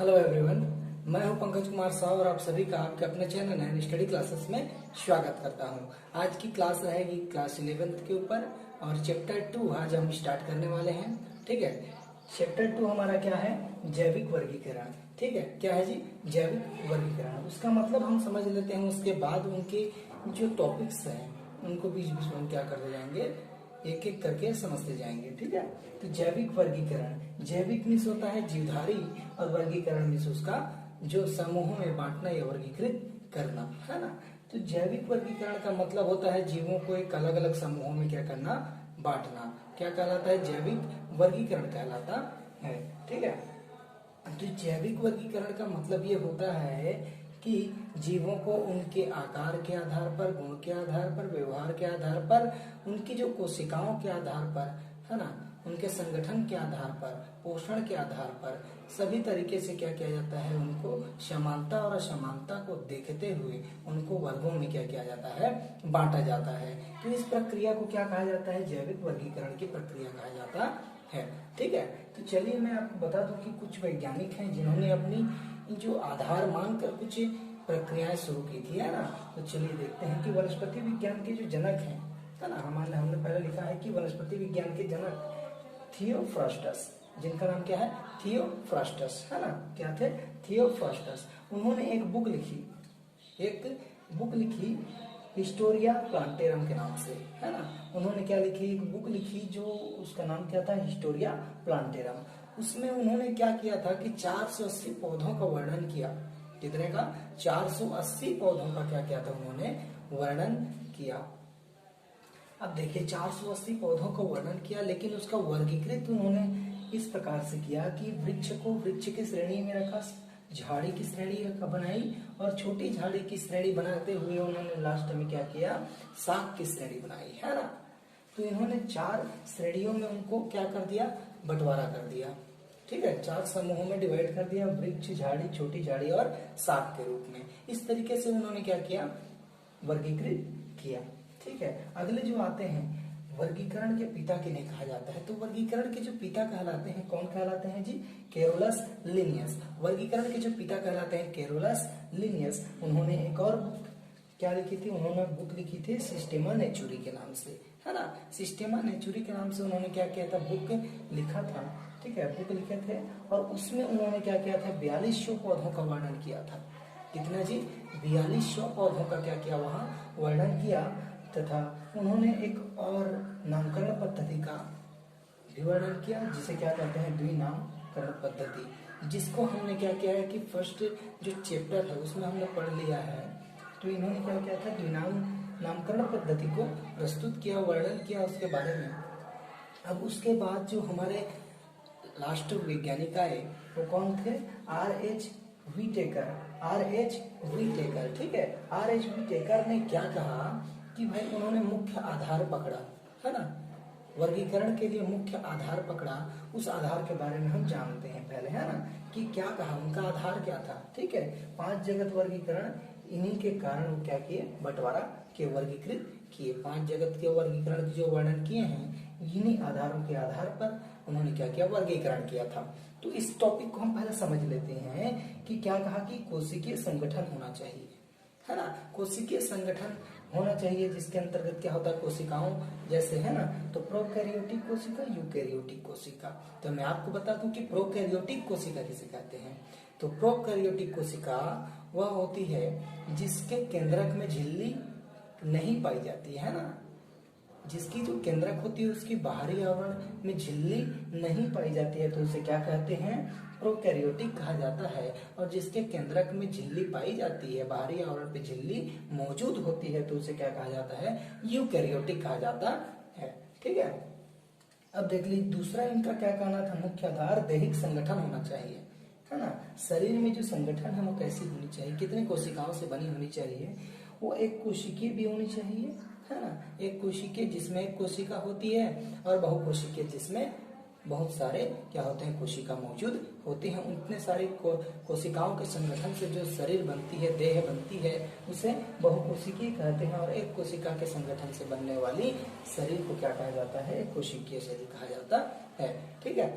Hello everyone, मैं हूं पंकज कुमार साव और आप सभी का आपके अपने चैनल एंड स्टडी क्लासेस में स्वागत करता हूं। आज की क्लास रहेगी क्लास 11th के ऊपर और चैप्टर 2 आज हम स्टार्ट करने वाले हैं। ठीक है, चैप्टर 2 हमारा क्या है? जैविक वर्गीकरण। ठीक है, क्या है जी? जैविक वर्गीकरण। उसका मतलब हम समझ लेते हैं, उसके बाद उनके जो टॉपिक्स हैं उनको बीच बीच में हम क्या करते जाएंगे, एक एक करके समझते जाएंगे। ठीक है, तो जैविक वर्गीकरण, जैविक मीन्स होता है जीवधारी और वर्गीकरण मीन्स उसका जो समूहों में बांटना या वर्गीकृत करना, है ना। तो जैविक वर्गीकरण का मतलब होता है जीवों को एक अलग अलग समूहों में क्या करना, बांटना। क्या कहलाता है? जैविक वर्गीकरण कहलाता है। ठीक है, तो जैविक वर्गीकरण का मतलब ये होता है कि जीवों को उनके आकार के आधार पर, गुण के आधार पर, व्यवहार के आधार पर, उनकी जो कोशिकाओं के आधार पर, है ना, उनके संगठन के आधार पर, पोषण के आधार पर सभी तरीके से क्या किया जाता है, उनको समानता और असमानता को देखते हुए उनको वर्गों में क्या किया जाता है, बांटा जाता है। तो इस प्रक्रिया को क्या कहा जाता है? जैविक वर्गीकरण की प्रक्रिया कहा जाता है। ठीक है, तो चलिए मैं आपको बता दूं कि कुछ वैज्ञानिक हैं जिन्होंने अपनी जो आधार मानकर कुछ प्रक्रियाएं शुरू की थी, है ना। तो चलिए देखते हैं कि वनस्पति विज्ञान के जो जनक हैं, है ना, हमने पहले लिखा है कि वनस्पति विज्ञान के जनक थियोफ्रास्टस, जिनका नाम क्या है? थियोफ्रास्टस, है ना। क्या थे? थियोफ्रास्टस। उन्होंने एक बुक लिखी हिस्टोरिया प्लांटेरम के नाम से, है ना। उन्होंने क्या लिखी? एक बुक लिखी जो उसका नाम क्या था? Historia plantarum. उसमें उन्होंने क्या किया था कि 480 पौधों का वर्णन किया। कितने का? 480 पौधों का क्या किया था उन्होंने? वर्णन किया। अब देखिए 480 पौधों का वर्णन किया, लेकिन उसका वर्गीकृत उन्होंने इस प्रकार से किया कि वृक्ष को वृक्ष की श्रेणी में रखा, झाड़ी की श्रेणी बनाई और छोटी झाड़ी की श्रेणी बनाते हुए उन्होंने लास्ट में क्या किया? शाक की श्रेणी बनाई, है ना। तो इन्होंने 4 श्रेणियों में उनको क्या कर दिया? बंटवारा कर दिया। ठीक है, 4 समूहों में डिवाइड कर दिया, वृक्ष, झाड़ी, छोटी झाड़ी और शाक के रूप में। इस तरीके से उन्होंने क्या किया? वर्गीकृत किया। ठीक है, अगले जो आते हैं, वर्गीकरण के पिता किन्हें कहा जाता है? तो वर्गीकरण के जो पिता कहलाते हैं, कौन कहलाते हैं जी? Carolus Linnaeus. वर्गीकरण के जो पिता कहलाते हैं कैरोलस लिनियस। उन्होंने एक और बुक क्या लिखी थी? उन्होंने बुक लिखी थी सिस्टेमा नेचुरी के नाम से, है ना। सिस्टेमा नेचुरी के नाम से उन्होंने क्या किया था? बुक लिखा था। ठीक है, बुक लिखे थे और उसमें उन्होंने क्या किया था? 4200 पौधों का वर्णन किया था। कितना जी? 4200 पौधों का क्या किया? वहां वर्णन किया। तथा उन्होंने एक और नामकरण पद्धति का भी वर्णन किया, जिसे क्या कहते हैं? द्विनामकरण पद्धति, जिसको हमने क्या किया है कि फर्स्ट जो चैप्टर है उसमें हमने पढ़ लिया है। तो इन्होंने क्या किया था? नामकरण पद्धति को प्रस्तुत किया, वर्णन किया उसके बारे में। अब उसके बाद जो हमारे लास्ट वैज्ञानिक आए वो कौन थे? R.H. व्हीटेकर। ठीक है, R.H. व्हीटेकर ने क्या कहा कि भाई उन्होंने मुख्य आधार पकड़ा, है ना। वर्गीकरण के लिए मुख्य आधार पकड़ा। उस आधार के बारे में हम जानते हैं पहले, है ना, कि क्या कहा, उनका आधार क्या था। ठीक है, 5 जगत वर्गीकरण, इन्हीं के कारण वो क्या किए? बंटवारा के वर्गीकृत किए। 5 जगत के वर्गीकरण जो वर्णन किए हैं, इन्हीं आधारों के आधार पर उन्होंने क्या किया? वर्गीकरण किया था। तो इस टॉपिक को हम पहले समझ लेते हैं कि क्या कहा कि कोशिकीय संगठन होना चाहिए, है ना। कोशिकीय संगठन होना चाहिए, जिसके अंतर्गत क्या होता है? कोशिकाओं जैसे, है ना। तो प्रोकैरियोटिक कोशिका, यूकैरियोटिक कोशिका। तो मैं आपको बता दूं कि प्रोकैरियोटिक कोशिका किसे कहते हैं। तो प्रोकैरियोटिक कोशिका वह होती है जिसके केंद्रक में झिल्ली नहीं पाई जाती है ना। जिसकी जो केंद्रक होती है उसकी बाहरी आवरण में झिल्ली नहीं पाई जाती है, तो उसे क्या कहते हैं? प्रोकैरियोटिक कहा जाता है। और जिसके केंद्रक में झिल्ली पाई जाती है, बाहरी आवरण पे झिल्ली मौजूद होती है, तो उसे क्या कहा जाता है? यूकैरियोटिक कहा जाता है। ठीक है, अब देख लीजिए दूसरा इनका क्या कहना था? मुख्य आधार दैहिक संगठन होना चाहिए, है ना। शरीर में जो संगठन है वो कैसी होनी चाहिए? कितने कोशिकाओं से बनी होनी चाहिए? वो एक कोशिकीय भी होनी चाहिए, है ना। एक कोशिकीय जिसमें एक कोशिका होती है और बहुकोशिकीय जिसमें बहुत सारे क्या होते हैं? कोशिका मौजूद होते हैं। उतने सारे कोशिकाओं के संगठन से जो शरीर बनती है, देह बनती है, उसे बहुकोशिकीय कहते हैं। और एक कोशिका के संगठन से बनने वाली शरीर को क्या कहा जाता है? एक कोशिकीय शरीर कहा जाता है। ठीक है,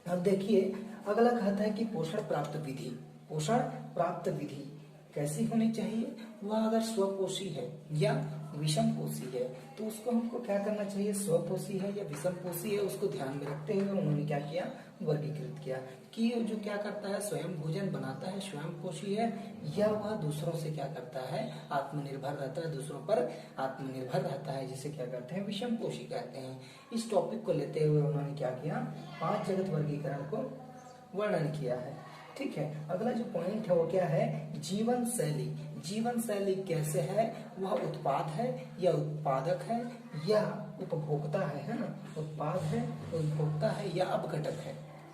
अब देखिए अगला कहता है कि पोषण प्राप्त विधि। पोषण प्राप्त विधि कैसी होनी चाहिए? वह अगर स्वपोषी है या विषम पोषी है तो उसको हमको क्या करना चाहिए? स्वपोषी है या विषम पोषी है उसको ध्यान में रखते हुए उन्होंने क्या किया? वर्गीकृत किया कि जो क्या करता है स्वयं भोजन बनाता है, स्वयं पोषी है, या वह दूसरों से क्या करता है? आत्मनिर्भर रहता है, दूसरों पर आत्मनिर्भर रहता है, जिसे क्या कहते हैं? विषम पोषी कहते हैं। इस टॉपिक को लेते हुए उन्होंने क्या किया? 5 जगत वर्गीकरण को वर्णन किया है। ठीक है, अगला जो पॉइंट है वो क्या है? जीवन शैली। जीवन शैली कैसे है? वह उत्पाद है या उत्पादक है या उपभोक्ता है ना? उत्पाद है, उपभोक्ता है या अपघटक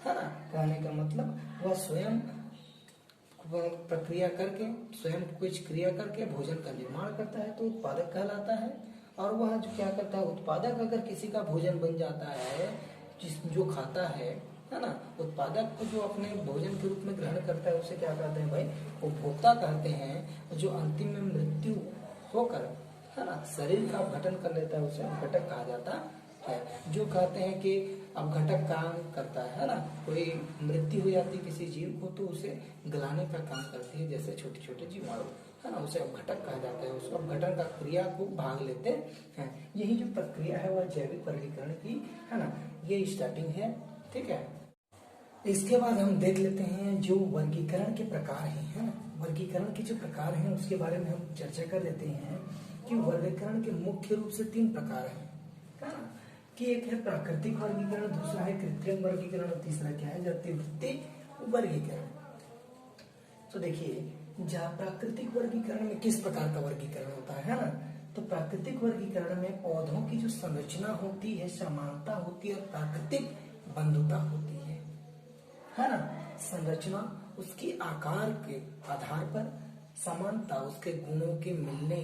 है ना? कहने का मतलब वह स्वयं प्रक्रिया करके, स्वयं कुछ क्रिया करके भोजन का निर्माण करता है तो उत्पादक कहलाता है। और वह जो क्या करता है? उत्पादक अगर किसी का भोजन बन जाता है, जो खाता है ना, उत्पादक को जो अपने भोजन के रूप में ग्रहण करता है उसे क्या कहते हैं भाई? उपभोक्ता कहते हैं। जो अंतिम में मृत्यु होकर है ना शरीर का अपघटन कर लेता है उसे अपघटक कहा जाता है। जो कहते हैं कि अपघटक काम करता है ना, कोई मृत्यु हो जाती है किसी जीव को तो उसे गलाने का काम करती है, जैसे छोटे छोटे जीवाणु है ना, उसे अपघटक कहा जाता है। उस अपघटन का क्रिया को भाग लेते हैं। यही जो प्रक्रिया है वह जैविक वर्गीकरण की है ना, ये स्टार्टिंग है। ठीक है, इसके बाद हम देख लेते हैं जो वर्गीकरण के प्रकार हैं, है ना। वर्गीकरण के जो प्रकार हैं उसके बारे में हम चर्चा कर लेते हैं कि वर्गीकरण के मुख्य रूप से 3 प्रकार हैं, है ना। कि एक है प्राकृतिक वर्गीकरण, दूसरा है कृत्रिम वर्गीकरण और तीसरा क्या है? जातिवृत्तीय वर्गीकरण। तो देखिए जहाँ प्राकृतिक वर्गीकरण में किस प्रकार का वर्गीकरण होता है ना, तो प्राकृतिक वर्गीकरण में पौधों की जो संरचना होती है, समानता होती है और प्राकृतिक बंधुता होती है ना। संरचना उसकी आकार के आधार पर, समानता उसके गुणों के मिलने,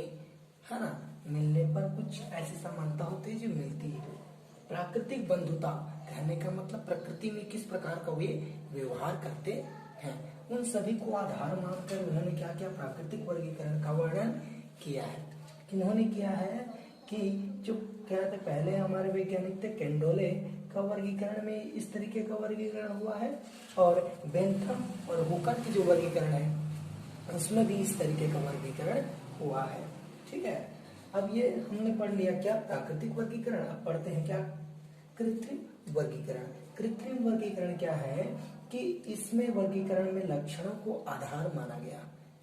है ना, मिलने पर कुछ ऐसी समानता होती है जो मिलती है। प्राकृतिक बंधुता कहने का मतलब प्रकृति में किस प्रकार का वे व्यवहार करते हैं, उन सभी को आधार मानकर उन्होंने क्या किया? प्राकृतिक वर्गीकरण का वर्णन किया है। किन्होंने किया है? कि जो क्या थे पहले हमारे वैज्ञानिक थे केंडोले का वर्गीकरण में इस तरीके का वर्गीकरण हुआ है, और बेंथम और हुकर की जो वर्गीकरण है उसमें भी इस तरीके का वर्गीकरण हुआ है। ठीक है, अब ये हमने पढ़ लिया क्या? प्राकृतिक वर्गीकरण। अब पढ़ते हैं क्या? कृत्रिम वर्गीकरण। कृत्रिम वर्गीकरण क्या है? कि इसमें वर्गीकरण में लक्षणों को आधार माना गया।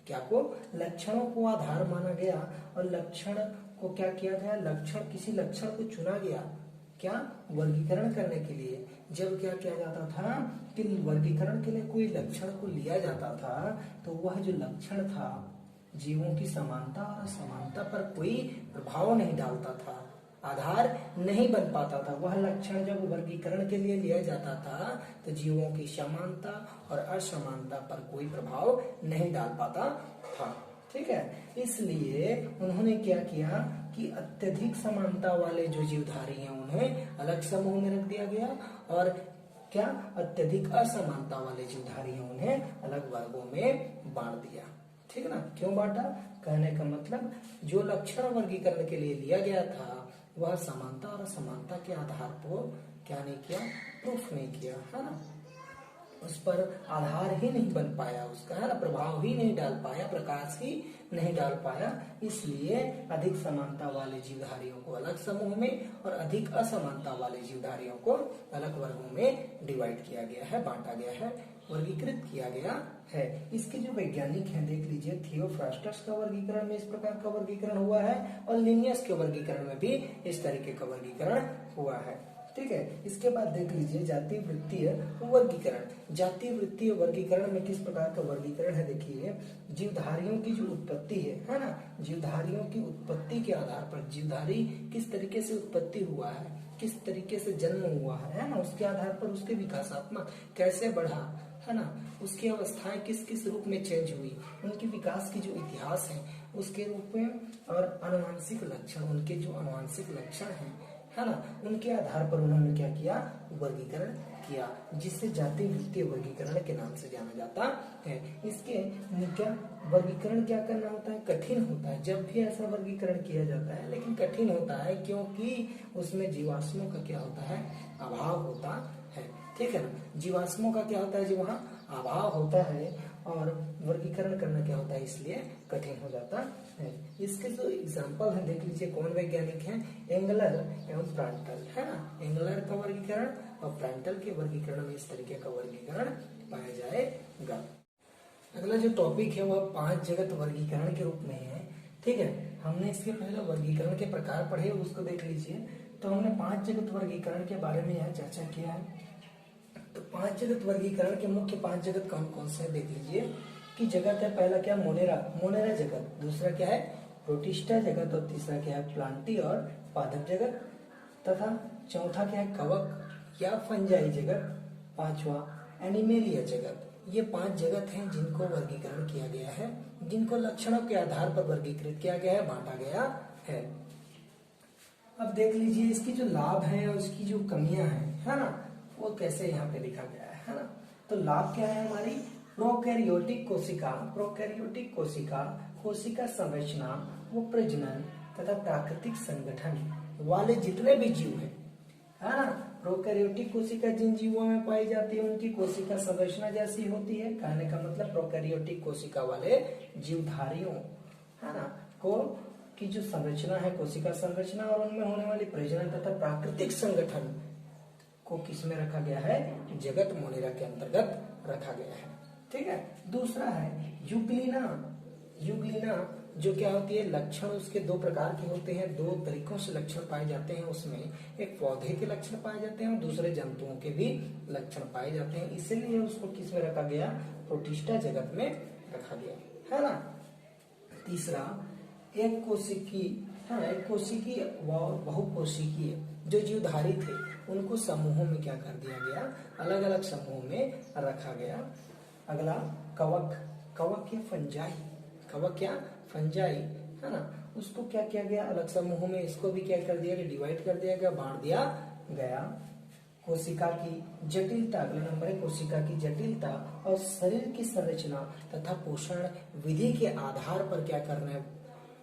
क्या को? लक्षणों को आधार माना गया और लक्षण को क्या किया गया? लक्षण, किसी लक्षण को चुना गया क्या? वर्गीकरण करने के लिए। जब क्या किया जाता था कि वर्गीकरण के लिए कोई लक्षण को लिया जाता था तो वह जो लक्षण था जीवों की समानता और असमानता पर कोई प्रभाव नहीं डालता था, आधार नहीं बन पाता था। वह लक्षण जब वर्गीकरण के लिए लिया जाता था तो जीवों की समानता और असमानता पर कोई प्रभाव नहीं डाल पाता था। ठीक है, इसलिए उन्होंने क्या किया कि अत्यधिक समानता वाले जो जीवधारी हैं उन्हें अलग समूह में रख दिया गया, और क्या अत्यधिक असमानता वाले जीवधारी हैं उन्हें अलग वर्गों में बांट दिया। ठीक है ना, क्यों बांटा? कहने का मतलब जो लक्षण वर्गीकरण के लिए लिया गया था वह समानता और असमानता के आधार पर क्या नहीं किया? प्रूफ नहीं किया, है ना, उस पर आधार ही नहीं बन पाया उसका, है ना, प्रभाव ही नहीं डाल पाया, प्रकाश ही नहीं डाल पाया। इसलिए अधिक समानता वाले जीवधारियों को अलग समूह में और अधिक असमानता वाले जीवधारियों को अलग वर्गों में डिवाइड किया गया है, बांटा गया है, वर्गीकृत किया गया है। इसके जो वैज्ञानिक हैं देख लीजिए, थियोफ्रास्टस का वर्गीकरण में इस प्रकार का वर्गीकरण हुआ है और लिनियस के वर्गीकरण में भी इस तरीके का वर्गीकरण हुआ है। ठीक है, इसके बाद देख लीजिए जातिवृत्तीय वर्गीकरण। जातिवृत्तीय वर्गीकरण में किस प्रकार का वर्गीकरण है? देखिए जीवधारियों की जो उत्पत्ति है ना, जीवधारियों की उत्पत्ति के आधार पर जीवधारी किस तरीके से उत्पत्ति हुआ है, किस तरीके से जन्म हुआ है ना, उसके आधार पर उसके विकासात्मक कैसे बढ़ा, है ना, उसकी अवस्थाएं किस किस रूप में चेंज हुई, उनके विकास की जो इतिहास है उसके रूप में, और आनुवांशिक लक्षण, उनके जो आनुवांशिक लक्षण है ना, उनके आधार पर उन्होंने क्या किया? वर्गीकरण किया, जिससे जातिवृत्तीय वर्गीकरण के नाम से जाना जाता है। इसके क्या वर्गीकरण क्या करना होता है? कठिन होता है। जब भी ऐसा वर्गीकरण किया जाता है लेकिन कठिन होता है, क्योंकि उसमें जीवाश्मों का क्या होता है? अभाव होता है। ठीक है ना। जीवाश्मों का क्या होता है, जो वहाँ अभाव होता है और वर्गीकरण करना क्या होता है, इसलिए कठिन हो जाता है। इसके जो एग्जाम्पल है देख लीजिए, कौन वैज्ञानिक हैं, एंगलर एवं प्रांटल, है ना। एंगलर का वर्गीकरण और प्रांटल के वर्गीकरण में इस तरीके का वर्गीकरण पाया जाएगा। अगला जो टॉपिक है वह 5 जगत वर्गीकरण के रूप में है, ठीक है। हमने इसके पहले वर्गीकरण के प्रकार पढ़े, उसको देख लीजिए। तो हमने 5 जगत वर्गीकरण के बारे में यहाँ चर्चा किया है। तो 5 जगत वर्गीकरण के मुख्य 5 जगत कौन कौन से हैं देख लीजिए कि जगत है पहला क्या, मोनेरा जगत, दूसरा क्या है प्रोटिस्टा जगत, और तीसरा क्या है प्लांटी और पादप जगत, तथा चौथा क्या है कवक या फंजाई जगत, पांचवा एनिमेलिया जगत। ये 5 जगत हैं जिनको वर्गीकरण किया गया है, जिनको लक्षणों के आधार पर वर्गीकृत किया गया है, बांटा गया है। अब देख लीजिए इसकी जो लाभ है और इसकी जो कमियां हैं, है ना, वो कैसे यहाँ पे लिखा गया है ना। तो लाभ क्या है हमारी, प्रोकैरियोटिक कोशिका, कोशिका संरचना, वो प्रजनन तथा प्राकृतिक संगठन वाले जितने भी जीव हैं, है ना। प्रोकैरियोटिक कोशिका जिन जीवों में पाई जाती है उनकी कोशिका संरचना जैसी होती है, कहने का मतलब प्रोकैरियोटिक कोशिका वाले जीवधारियों, है ना, को की जो संरचना है कोशिका संरचना और उनमें होने वाली प्रजनन तथा प्राकृतिक संगठन को किसमें रखा गया है, जगत मोनेरा के अंतर्गत रखा गया है, ठीक है। दूसरा है यूग्लिना जो क्या होती है, लक्षण उसके 2 प्रकार के होते हैं, 2 तरीकों से लक्षण पाए जाते हैं उसमें, एक पौधे के लक्षण पाए जाते हैं और दूसरे जंतुओं के भी लक्षण पाए जाते हैं, इसीलिए उसको किसमें रखा गया, प्रोटिस्टा जगत में रखा गया, है ना। तीसरा एक कोशिकीय व बहुकोशिकीय जो जीवधारी थे उनको समूहों में क्या कर दिया गया, अलग अलग समूहों में रखा गया। अगला कवक या फंजाई, है ना, उसको क्या किया गया, अलग समूहों में इसको भी क्या कर दिया गया, डिवाइड कर दिया गया, बांट दिया गया। कोशिका की जटिलता, अगला नंबर है कोशिका की जटिलता और शरीर की संरचना तथा पोषण विधि के आधार पर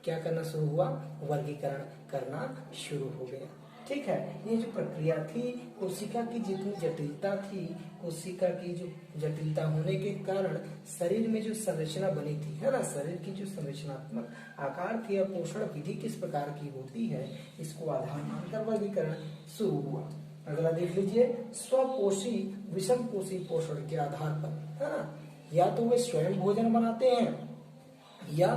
क्या करना शुरू हुआ, वर्गीकरण करना शुरू हो गया, ठीक है। ये जो प्रक्रिया थी, कोशिका की जितनी जटिलता थी, कोशिका की जो जटिलता होने के कारण शरीर में जो संरचना बनी थी, है ना, शरीर की जो संरचनात्मक आकार थी और पोषण विधि किस प्रकार की होती है, इसको आधार मानकर वर्गीकरण शुरू हुआ। अगला देख लीजिए, स्वपोषी विषम पोषी पोषण के आधार पर, है ना, या तो वे स्वयं भोजन बनाते हैं या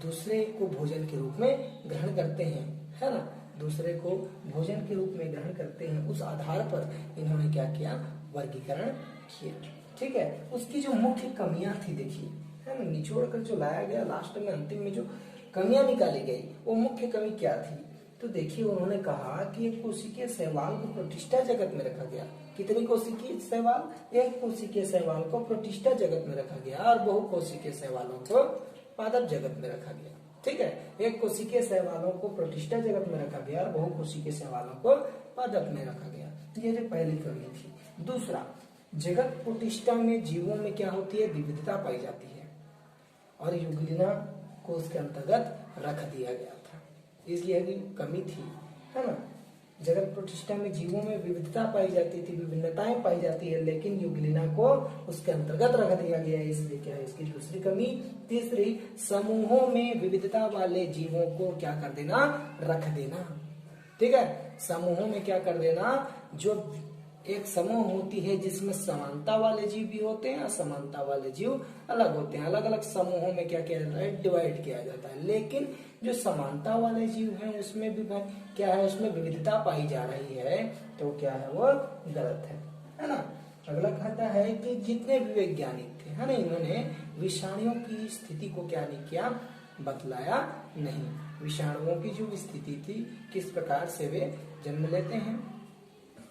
दूसरे को भोजन के रूप में ग्रहण करते हैं, है ना, दूसरे को भोजन के रूप में ग्रहण करते हैं। उस आधार पर इन्होंने क्या किया, वर्गीकरण किया, ठीक है। उसकी जो मुख्य कमियां थी देखिए, है ना, निचोड़ कर जो लाया गया, लास्ट में अंतिम में जो कमियां निकाली गई, वो मुख्य कमी क्या थी, तो देखिए उन्होंने कहा कि एक कोशिकीय शैवाल को प्रोटिस्टा जगत में रखा गया। कितनी कोशिकीय शैवाल, एक कोशिकीय शैवाल को प्रोटिस्टा जगत में रखा गया और बहुकोशिकीय शैवालों को पादप जगत में रखा गया, ठीक है। एक कोशिकीय शैवालों को प्रोटिस्टा जगत में रखा गया और बहुकोशिकीय शैवालों को पादप में रखा गया, ये जो पहली कमी थी। दूसरा, जगत प्रोटिस्टा में जीवों में क्या होती है, विविधता पाई जाती है और यूग्लिना को उसके अंतर्गत रख दिया गया था, इसलिए भी कमी थी, है ना। जगत प्रोटिस्टा में जीवों में विविधता पाई जाती थी, विभिन्नताएं पाई जाती है, लेकिन यूग्लिना को उसके अंतर्गत रख दिया गया है, इसलिए क्या है इसकी दूसरी कमी। तीसरी, समूहों में विविधता वाले जीवों को क्या कर देना, रख देना, ठीक है। समूहों में क्या कर देना, जो एक समूह होती है जिसमें समानता वाले जीव भी होते हैं, असमानता वाले जीव अलग होते हैं, अलग अलग समूहों में क्या किया जाता है, डिवाइड किया जाता है। लेकिन जो समानता वाले जीव हैं उसमें भी क्या है, उसमें विविधता पाई जा रही है, तो क्या है वो गलत है ना। अगला कहता है कि जितने भी वैज्ञानिक थे, है ना, इन्होंने विषाणुओं की स्थिति को क्या नहीं किया, बतलाया नहीं। विषाणुओं की जो स्थिति थी, किस प्रकार से वे जन्म लेते हैं,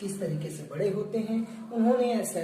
किस तरीके से बड़े होते हैं, उन्होंने ऐसा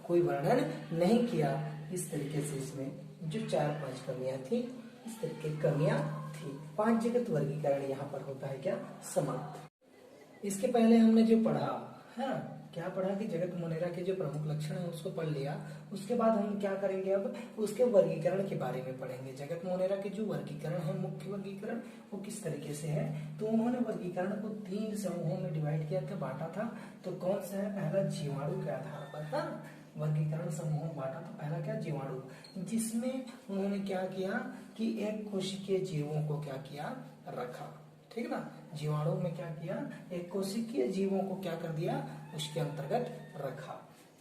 कोई वर्णन नहीं किया। इस तरीके से इसमें जो 4-5 कमियां थी, इस तरीके की कमियां थी। 5 जगत वर्गीकरण यहाँ पर होता है क्या, समाप्त। इसके पहले हमने जो पढ़ा है क्या पढ़ा कि जगत मोनेरा के जो प्रमुख लक्षण है उसको पढ़ लिया। उसके बाद हम क्या करेंगे, अब उसके वर्गीकरण के बारे में पढ़ेंगे। जगत मोनेरा के जो वर्गीकरण है, मुख्य वर्गीकरण, वो किस तरीके से है। तो उन्होंने वर्गीकरण को 3 समूहों में डिवाइड किया था, बांटा था। तो कौन सा है, पहला जीवाणु के आधार पर, हाँ, वर्गीकरण समूह में बांटा था। पहला क्या, जीवाणु, जिसमें उन्होंने क्या किया कि एक कोशिकीय जीवों को क्या किया, रखा, ठीक ना। जीवाणु में क्या किया, एक कोशिकीय जीवों को क्या कर दिया, उसके अंतर्गत रखा।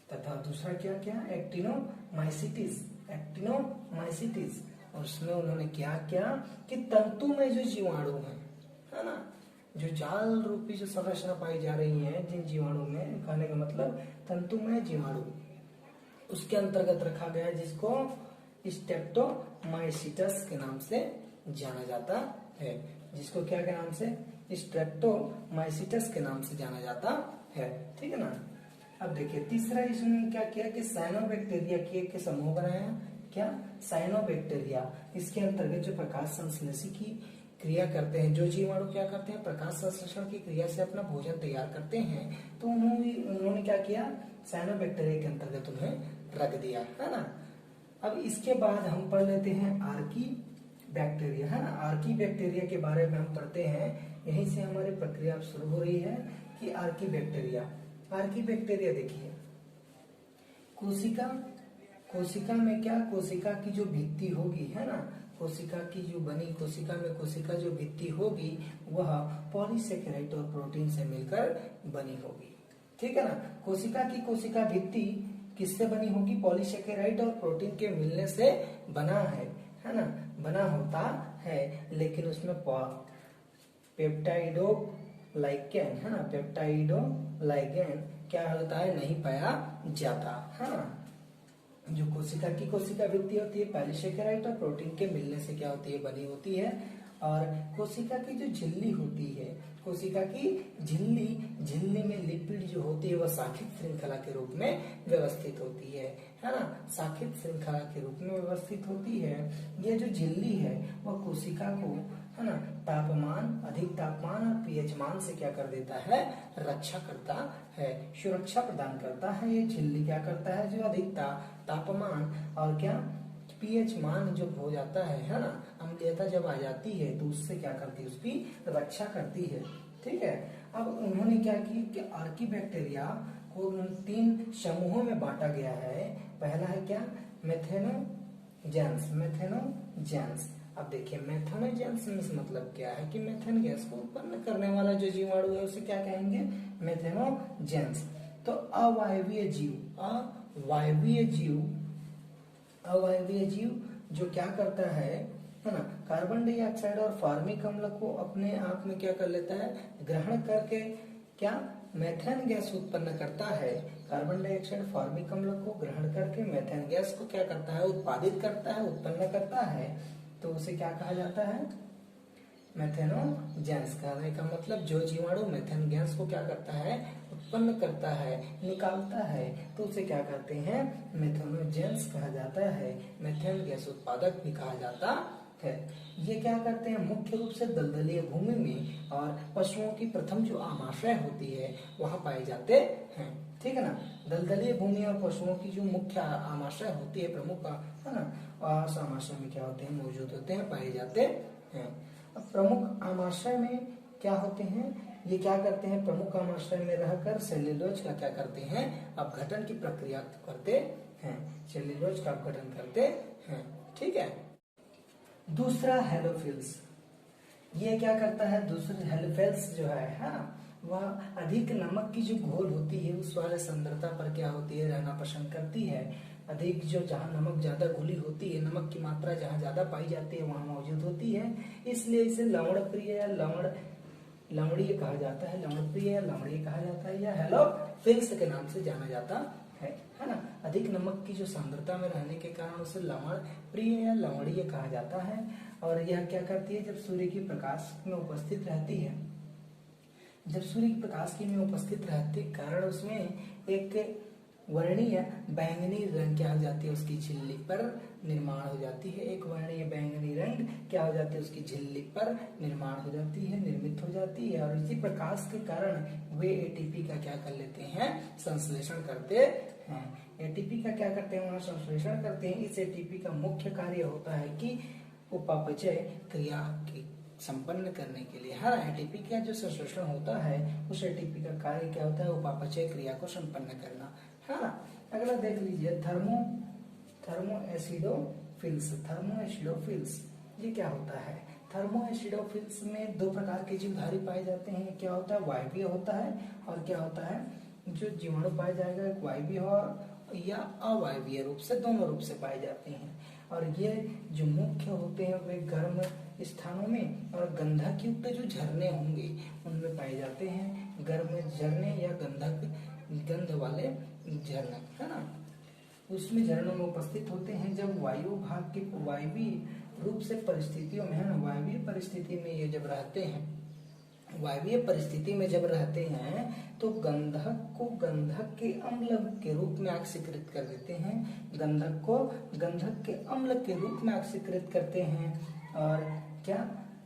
तथा दूसरा क्या किया, एक्टिनोमाइसिटिस, एक्टिनोमाइसिटिस, और उसमें उन्होंने क्या किया कि तंतु में जो जीवाणु है ना, जो जाल रूपी जो संरचना पाई जा रही है जिन जीवाणु में, कहने का मतलब तंतु में जीवाणु, उसके अंतर्गत रखा गया, जिसको स्ट्रेप्टोमाइसिटस के नाम से जाना जाता है। जिसको क्या के नाम से, स्ट्रेप्टोमाइसिटस के नाम से जाना जाता है, ठीक है ना। अब देखिए तीसरा इसमें क्या किया कि साइनोबैक्टीरिया के समूह बनाया। क्या, साइनोबैक्टीरिया, इसके अंतर्गत जो प्रकाश संश्लेषण की क्रिया करते हैं, जो जीवाणु क्या करते हैं, प्रकाश संश्लेषण की क्रिया से अपना भोजन तैयार करते हैं। तो उन्होंने क्या किया, साइनोबैक्टीरिया के अंतर्गत उन्हें रख दिया, है ना। अब इसके बाद हम पढ़ लेते हैं आर्की बैक्टीरिया, है ना। आर्की बैक्टीरिया के बारे में हम पढ़ते हैं, यहीं से हमारी प्रक्रिया अब शुरू हो रही है कि आर्की बैक्टीरिया। आर्की बैक्टीरिया देखिए, कोशिका में क्या, कोशिका की जो भित्ति होगी, है ना, कोशिका की जो बनी, कोशिका में कोशिका जो भित्ति होगी वह पॉलीसेकेराइड और प्रोटीन से मिलकर बनी होगी, ठीक है ना। कोशिका की कोशिका भित्ति किससे बनी होगी, पॉलीसेकेराइड और प्रोटीन के मिलने से बना है ना, बना होता है। लेकिन उसमें पेप्टाइडोग्लाइकेन, है ना, पेप्टाइडोग्लाइकेन क्या होता है, नहीं पाया जाता, है ना। जो कोशिका की कोशिका भित्ति होती है पॉलीसेकेराइड और प्रोटीन के मिलने से क्या होती है, बनी होती है। और कोशिका की जो झिल्ली होती है, कोशिका की झिल्ली में लिपिड जो होती है वह शाखित श्रृंखला के रूप में व्यवस्थित होती है ना, शाखित श्रृंखला के रूप में व्यवस्थित होती है। ये जो झिल्ली है वह कोशिका को, है ना, अधिक तापमान और पीएच मान से क्या कर देता है, रक्षा करता है, सुरक्षा प्रदान करता है। ये झिल्ली क्या करता है, जो अधिक तापमान और क्या पीएच मान जो हो जाता है ना, अम्लीयता जब आ जाती है तो उससे क्या करती है, उसकी रक्षा करती है, ठीक है। अब उन्होंने क्या की कि आर्की बैक्टीरिया को 3 समूहों में बांटा गया है। पहला है क्या, मेथेनोजेंस। अब देखिए मेथेनोजेंस मतलब क्या है कि मेथेन गैस को उत्पन्न करने वाला जो जीवाणु है उसे क्या कहेंगे, मेथेनोजेंस। तो अवायवीय जीव जो क्या करता है ना, कार्बन डाइऑक्साइड और फार्मिक अम्ल को अपने आप में क्या कर लेता है, ग्रहण करके क्या मेथेन गैस उत्पन्न करता है। कार्बन डाइऑक्साइड फार्मिक अम्ल को ग्रहण करके मेथेन गैस को क्या करता है, उत्पादित करता है, उत्पन्न करता है। तो उसे क्या कहा जाता है, मेथेनोजेंस। कहने का मतलब जो जीवाणु मेथेन गैस को क्या करता है, उत्पन्न करता है, निकालता है, तो उसे क्या कहते हैं, मेथेनोजेंस कहा जाता है। मेथेन गैस उत्पादक भी कहा जाता है। ये क्या करते हैं, मुख्य रूप से दलदलीय भूमि में और पशुओं की प्रथम जो आमाशय होती है वहां पाए जाते हैं, ठीक है ना। दलदलीय भूमि और पशुओं की जो मुख्य आमाशय होती है, प्रमुख, है ना, उस आमाशय में क्या होते हैं, मौजूद होते हैं, पाए जाते हैं। अब प्रमुख आमाशय में क्या होते हैं, ये क्या करते हैं, प्रमुख आमाशय में रहकर सेल्यूलोज का क्या करते हैं, अपघटन की प्रक्रिया करते हैं, सेल्यूलोज का अपघटन करते हैं, ठीक है। दूसरा हेलोफिल्स, ये क्या करता है, दूसरा हेलोफिल्स जो है वह अधिक नमक की जो घोल होती है उस वाले सांद्रता पर क्या होती है, रहना पसंद करती है। अधिक जो जहाँ नमक ज्यादा घुली होती है, नमक की मात्रा जहाँ ज्यादा पाई जाती है वहां मौजूद होती है, इसलिए इसे लवणप्रिय या लवणीय कहा जाता है, लवणप्रिय या लवणीय कहा जाता है, या हेलोफिल्स के नाम से जाना जाता है ना। अधिक नमक की जो सांद्रता में रहने के कारण उसे लवण प्रिय या लवणीय कहा जाता है। और यह क्या करती है, जब सूर्य की प्रकाश में उपस्थित रहती है, जब सूर्य की प्रकाश की में उपस्थित रहते कारण उसमें एक वर्णीय बैंगनी रंग क्या हो जाती है उसकी झिल्ली पर निर्माण हो जाती है। एक वर्णीय बैंगनी रंग क्या हो जाती है उसकी झिल्ली पर निर्माण हो जाती है, निर्मित हो जाती है। और इसी प्रकाश के कारण वे एटीपी का क्या कर लेते हैं, संश्लेषण करते हैं। एटीपी का क्या करते हैं, वहां संश्लेषण करते हैं। इस एटीपी का मुख्य कार्य होता है कि उपापचय क्रिया की संपन्न करने के लिए। हर एटीपी का जो संश्लेषण होता है उस एटीपी का कार्य क्या होता है, उपापचय क्रिया को संपन्न करना, है ना। अगला देख लीजिए थर्मोएसिडोफिल्स। थर्मोएसिडोफिल्स ये क्या होता है, थर्मोएसिडोफिल्स में दो प्रकार के जीवधारी पाए जाते हैं। क्या होता है, वायवीय होता है, और क्या होता है जो जीवाणु पाया जाएगा एक वायवीय या अवायवीय रूप से, दोनों रूप से पाए जाते हैं। और ये जो मुख्य होते हैं वे गर्म स्थानों में और गंधक युक्त जो झरने होंगे उनमें पाए जाते हैं। गर्म झरने या गंध वाले झरने, है ना, उसमें झरनों में उपस्थित होते हैं जब वायु भाग के वायवीय रूप से परिस्थितियों में, है ना, वायवीय परिस्थिति में ये जब रहते हैं, वायवीय परिस्थिति में जब रहते हैं तो गंधक को गंधक के अम्ल के रूप में ऑक्सीकृत कर देते हैं। गंधक को गंधक के अम्ल के रूप में ऑक्सीकृत करते हैं। और क्या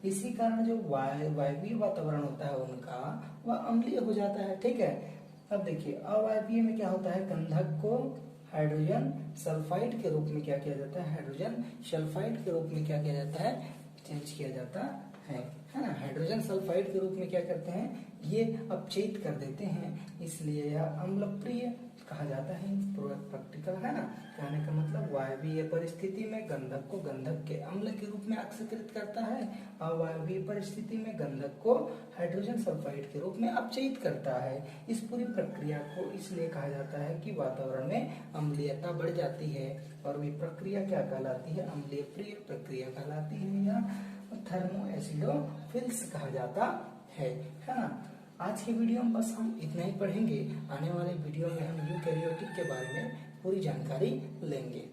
इसी कारण जो वायवीय वातावरण होता है उनका वह अम्लीय हो जाता है। ठीक है, अब देखिए अवायवीय में क्या होता है, गंधक को हाइड्रोजन सल्फाइड के रूप में क्या किया जाता है, हाइड्रोजन सल्फाइड के रूप में क्या किया जाता है, चेंज किया जाता है ना। हाइड्रोजन सल्फाइड के रूप में क्या करते हैं, ये अपचयित कर देते हैं, इसलिए यह अम्लप्रिय कहा जाता है। प्रैक्टिकल, है ना। कहने का मतलब वायवीय परिस्थिति में गंधक को गंधक के अम्ल के रूप में ऑक्सीकृत करता है, अवायवीय परिस्थिति में गंधक को हाइड्रोजन सल्फाइड के रूप में अपचयित करता है। इस पूरी प्रक्रिया को इसलिए कहा जाता है कि वातावरण में अम्लीयता बढ़ जाती है और वही प्रक्रिया क्या कहलाती है, अम्लीय प्रिय प्रक्रिया कहलाती है या थर्मोएसिडोफिल्स कहा जाता है ना। आज के वीडियो में बस हम इतना ही पढ़ेंगे। आने वाले वीडियो में हम यूकैरियोटिक के बारे में पूरी जानकारी लेंगे।